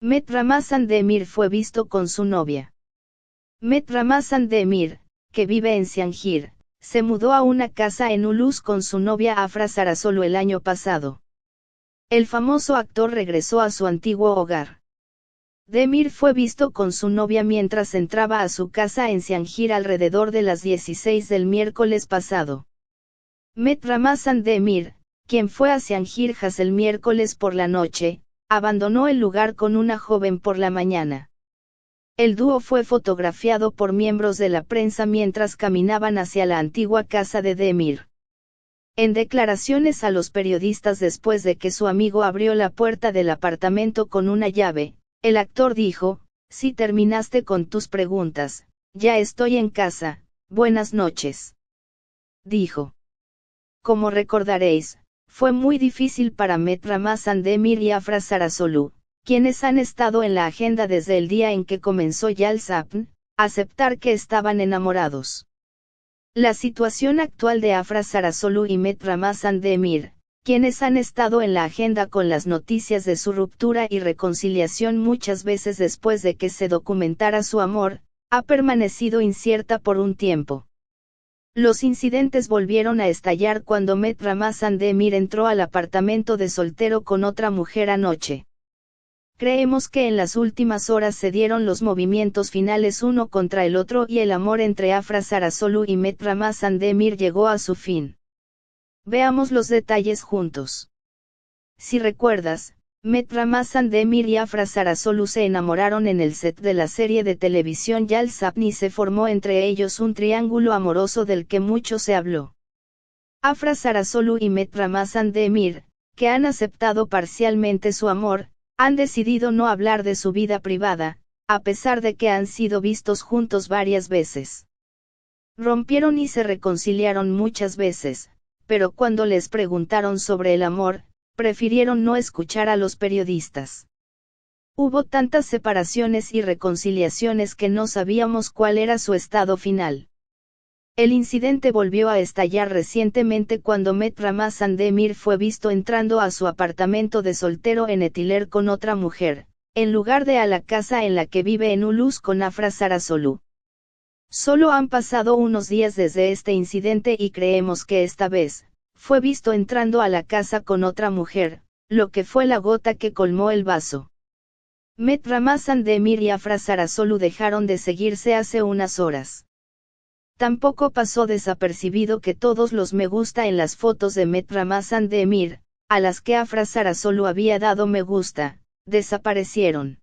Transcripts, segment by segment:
Met Ramazan Demir fue visto con su novia. Met Ramazan Demir, que vive en Siangir, se mudó a una casa en Ulus con su novia Afra Sarasolu el año pasado. El famoso actor regresó a su antiguo hogar. Demir fue visto con su novia mientras entraba a su casa en Siangir alrededor de las 16 del miércoles pasado. Met Ramazan Demir, quien fue a Siangir el miércoles por la noche, abandonó el lugar con una joven por la mañana. El dúo fue fotografiado por miembros de la prensa mientras caminaban hacia la antigua casa de Demir. En declaraciones a los periodistas después de que su amigo abrió la puerta del apartamento con una llave, el actor dijo: "Si terminaste con tus preguntas, ya estoy en casa, buenas noches", dijo. Como recordaréis, fue muy difícil para Met Ramazan Demir y Afra Sarasolu, quienes han estado en la agenda desde el día en que comenzó Yal Sapn, aceptar que estaban enamorados. La situación actual de Afra Sarasolu y Met Ramazan Demir, quienes han estado en la agenda con las noticias de su ruptura y reconciliación muchas veces después de que se documentara su amor, ha permanecido incierta por un tiempo. Los incidentes volvieron a estallar cuando Met Ramazan Demir entró al apartamento de soltero con otra mujer anoche. Creemos que en las últimas horas se dieron los movimientos finales uno contra el otro y el amor entre Afra Sarasolu y Met Ramazan Demir llegó a su fin. Veamos los detalles juntos. Si recuerdas, Met Ramazan Demir y Afra Sarasolu se enamoraron en el set de la serie de televisión Yal Sapn y se formó entre ellos un triángulo amoroso del que mucho se habló. Afra Sarasolu y Met Ramazan Demir, que han aceptado parcialmente su amor, han decidido no hablar de su vida privada, a pesar de que han sido vistos juntos varias veces. Rompieron y se reconciliaron muchas veces, pero cuando les preguntaron sobre el amor, prefirieron no escuchar a los periodistas. Hubo tantas separaciones y reconciliaciones que no sabíamos cuál era su estado final. El incidente volvió a estallar recientemente cuando Met Ramazan Demir fue visto entrando a su apartamento de soltero en Etiler con otra mujer, en lugar de a la casa en la que vive en Ulus con Afra Sarasolu. Solo han pasado unos días desde este incidente y creemos que esta vez, fue visto entrando a la casa con otra mujer, lo que fue la gota que colmó el vaso. Met Ramazan Demir y Afra Sarasolu dejaron de seguirse hace unas horas. Tampoco pasó desapercibido que todos los me gusta en las fotos de Met Ramazan Demir, a las que Afra Sarasolu había dado me gusta, desaparecieron.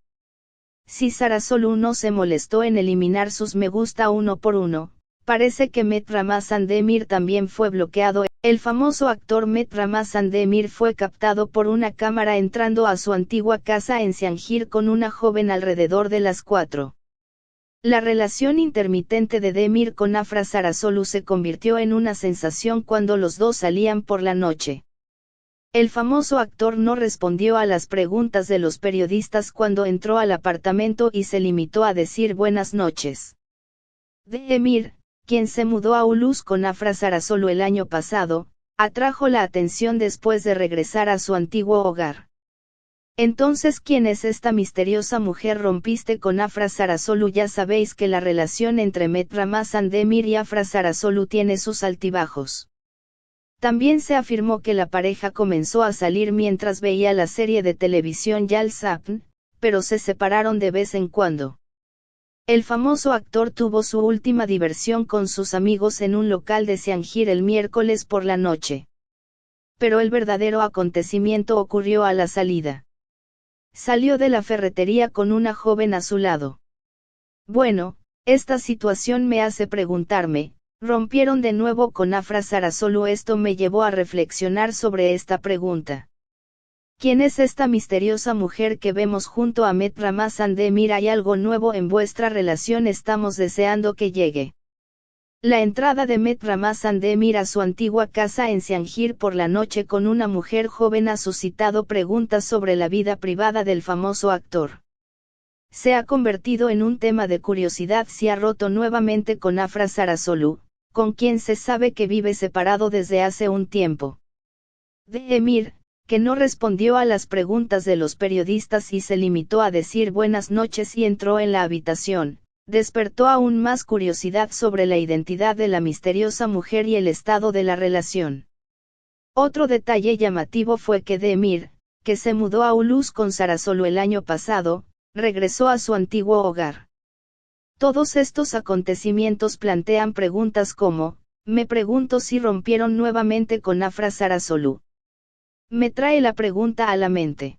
Si Sarasolu no se molestó en eliminar sus me gusta uno por uno, parece que Met Ramazan Demir también fue bloqueado. El famoso actor Met Ramazan Demir fue captado por una cámara entrando a su antigua casa en Siangir con una joven alrededor de las 4. La relación intermitente de Demir con Afra Sarasolu se convirtió en una sensación cuando los dos salían por la noche. El famoso actor no respondió a las preguntas de los periodistas cuando entró al apartamento y se limitó a decir buenas noches. Demir, quien se mudó a Ulus con Afra Sarasolu el año pasado, atrajo la atención después de regresar a su antiguo hogar. Entonces, ¿quién es esta misteriosa mujer? Rompiste con Afra Sarasolu. Ya sabéis que la relación entre Met Ramazan Demir y Afra Sarasolu tiene sus altibajos. También se afirmó que la pareja comenzó a salir mientras veía la serie de televisión Yal Sapn, pero se separaron de vez en cuando. El famoso actor tuvo su última diversión con sus amigos en un local de Siangir el miércoles por la noche. Pero el verdadero acontecimiento ocurrió a la salida. Salió de la ferretería con una joven a su lado. Bueno, esta situación me hace preguntarme, ¿rompieron de nuevo con Afra Sarasolu? Esto me llevó a reflexionar sobre esta pregunta. ¿Quién es esta misteriosa mujer que vemos junto a Met Ramazan Demir? ¿Hay algo nuevo en vuestra relación? Estamos deseando que llegue. La entrada de Met Ramazan Demir a su antigua casa en Siangir por la noche con una mujer joven ha suscitado preguntas sobre la vida privada del famoso actor. Se ha convertido en un tema de curiosidad si ha roto nuevamente con Afra Sarasolu, con quien se sabe que vive separado desde hace un tiempo. Demir, que no respondió a las preguntas de los periodistas y se limitó a decir buenas noches y entró en la habitación, despertó aún más curiosidad sobre la identidad de la misteriosa mujer y el estado de la relación. Otro detalle llamativo fue que Demir, que se mudó a Ulús con Sara solo el año pasado, regresó a su antiguo hogar. Todos estos acontecimientos plantean preguntas como, me pregunto si rompieron nuevamente con Afra Sarasolu. Me trae la pregunta a la mente.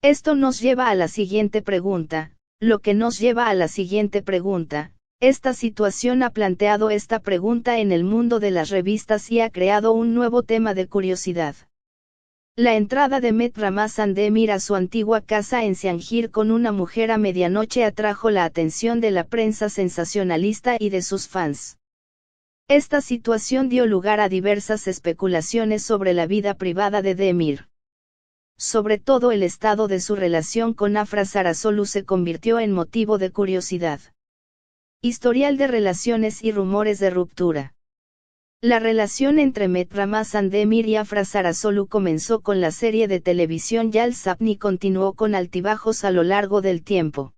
Esto nos lleva a la siguiente pregunta, lo que nos lleva a la siguiente pregunta. Esta situación ha planteado esta pregunta en el mundo de las revistas y ha creado un nuevo tema de curiosidad. La entrada de Met Ramazan Demir a su antigua casa en Siangir con una mujer a medianoche atrajo la atención de la prensa sensacionalista y de sus fans. Esta situación dio lugar a diversas especulaciones sobre la vida privada de Demir. Sobre todo el estado de su relación con Afra Sarasolu se convirtió en motivo de curiosidad. Historial de relaciones y rumores de ruptura. La relación entre Met Ramazan Demir y Afra Sarasolu comenzó con la serie de televisión Yal Sapni y continuó con altibajos a lo largo del tiempo.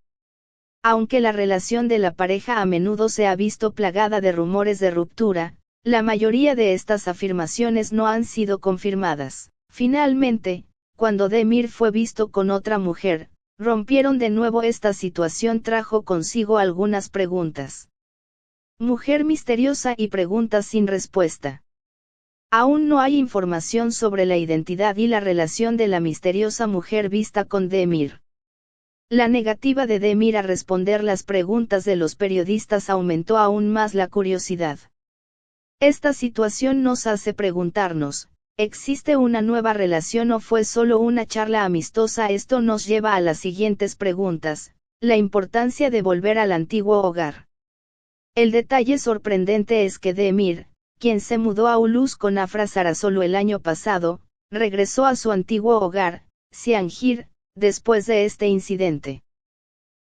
Aunque la relación de la pareja a menudo se ha visto plagada de rumores de ruptura, la mayoría de estas afirmaciones no han sido confirmadas. Finalmente, cuando Demir fue visto con otra mujer, rompieron de nuevo. Esta situación trajo consigo algunas preguntas. Mujer misteriosa y preguntas sin respuesta. Aún no hay información sobre la identidad y la relación de la misteriosa mujer vista con Demir. La negativa de Demir a responder las preguntas de los periodistas aumentó aún más la curiosidad. Esta situación nos hace preguntarnos, ¿existe una nueva relación o fue solo una charla amistosa? Esto nos lleva a las siguientes preguntas. La importancia de volver al antiguo hogar. El detalle sorprendente es que Demir, quien se mudó a Ulús con Afra Sarasolu el año pasado, regresó a su antiguo hogar, Siangir, después de este incidente.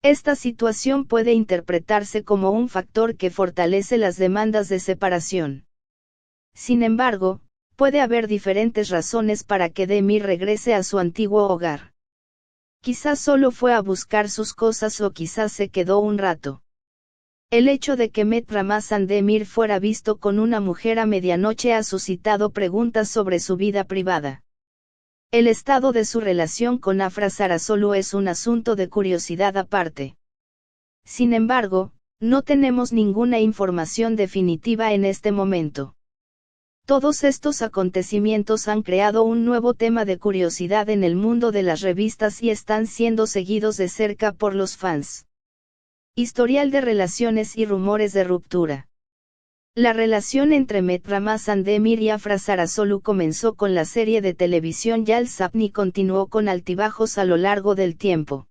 Esta situación puede interpretarse como un factor que fortalece las demandas de separación. Sin embargo, puede haber diferentes razones para que Demir regrese a su antiguo hogar. Quizás solo fue a buscar sus cosas o quizás se quedó un rato. El hecho de que Met Ramazan Demir fuera visto con una mujer a medianoche ha suscitado preguntas sobre su vida privada. El estado de su relación con Afra Sarasolu es un asunto de curiosidad aparte. Sin embargo, no tenemos ninguna información definitiva en este momento. Todos estos acontecimientos han creado un nuevo tema de curiosidad en el mundo de las revistas y están siendo seguidos de cerca por los fans. Historial de relaciones y rumores de ruptura. La relación entre Met Ramazan Demir y Afra Sarasolu comenzó con la serie de televisión Yal Sapni y continuó con altibajos a lo largo del tiempo.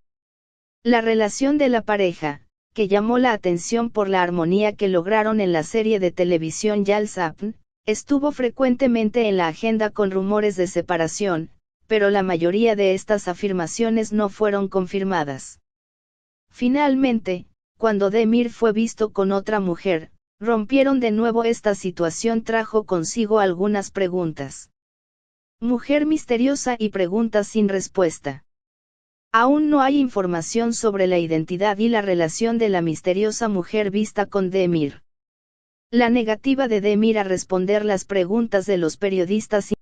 La relación de la pareja, que llamó la atención por la armonía que lograron en la serie de televisión Yal Sapni, estuvo frecuentemente en la agenda con rumores de separación, pero la mayoría de estas afirmaciones no fueron confirmadas. Finalmente, cuando Demir fue visto con otra mujer, rompieron de nuevo. Esta situación trajo consigo algunas preguntas. Mujer misteriosa y preguntas sin respuesta. Aún no hay información sobre la identidad y la relación de la misteriosa mujer vista con Demir. La negativa de Demir a responder las preguntas de los periodistas